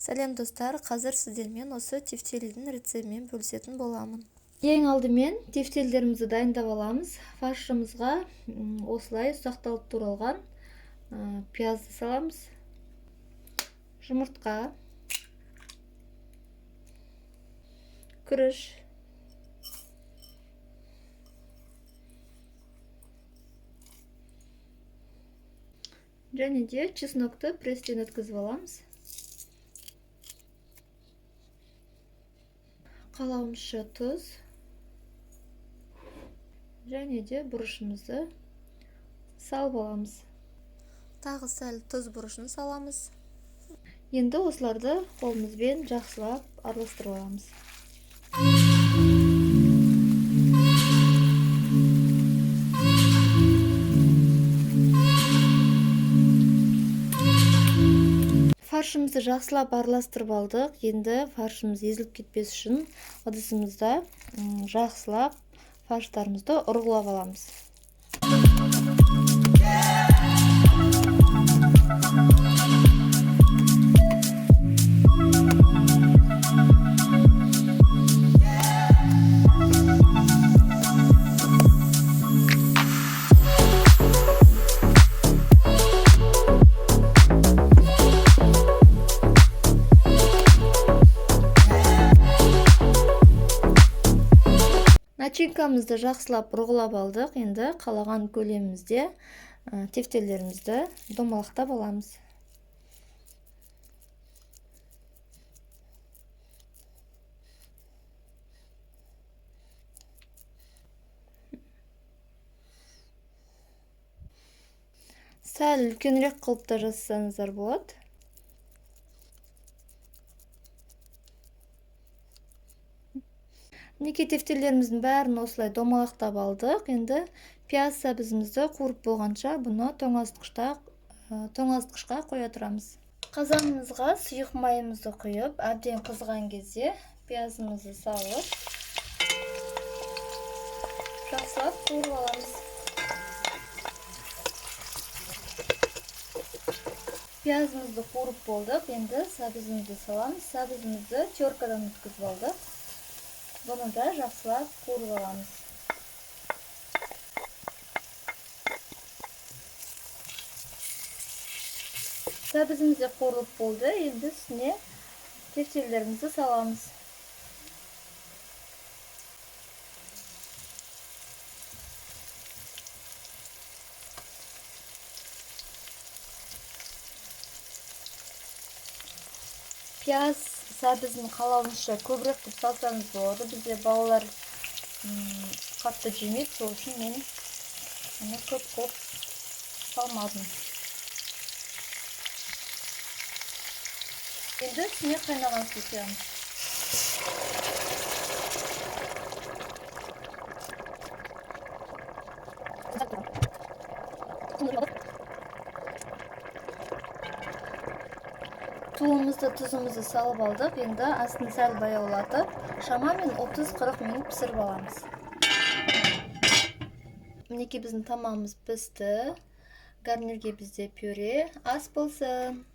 Сәлем достар, қазір сіздермен осы тефтелидің рецептімен бөлісетін боламын. Ең алдымен тефтелдерімізді дайындап аламыз. Фаршымызға осылай ұсақталып туралған пиязды саламыз. Жұмыртқа, күріш, және де чеснокты пресстен өткізіп аламыз. Қалауымызша тұз және де бұрышымызды салып аламыз. Тағы сәл тұз бұрышын саламыз. Енді осыларды қолымызбен жақсылап араластырып аламыз. Фаршымызды жақсылап араластырып алдық. Енді фаршымыз езіліп кетпес үшін ыдысымызда жақсылап фарштарымызды ұрғылап аламыз. Начинкамызды жақсылап ұрғылап алдық. Енді қалаған көлемімізде тефтелдерімізді домалақтап аламыз. Сәл үлкенірек қылып та жасасаңыздар болады. Неке тефтелдеріміздің бәрін осылай домалақтап алдық. Енді пияз сәбізімізді қуырып болғанша бұны тоңазытқышқа қоя тұрамыз. Қазанымызға сұйық майымызды құйып, әбден қызған кезде пиязымызды салып, жақсылап қуырып аламыз. Пиязымызды қуырып болдық. Енді сәбізімізді саламыз. Сәбізімізді теркадан өткізіп алдық. Бұны да жақсылап қуырып аламыз. Сәбізіміз де қуырылып болды. Енді үстіне тефтелдерімізді саламыз. Пияз сәбізін қалауымызша көбірек қылып салсаңыз болады. Бізде балалар қатты жемейді, сол үшін мен көп салмадым. Енді үстіне қайнаған су құямыз. Туымызды, тұзымызды салып алдық. Енді астын сәл баяулатып, шамамен 30-40 минут пісіріп аламыз. Мінекей біздің тамағымыз пісті. Гарнирге бізде пюре ас болсын.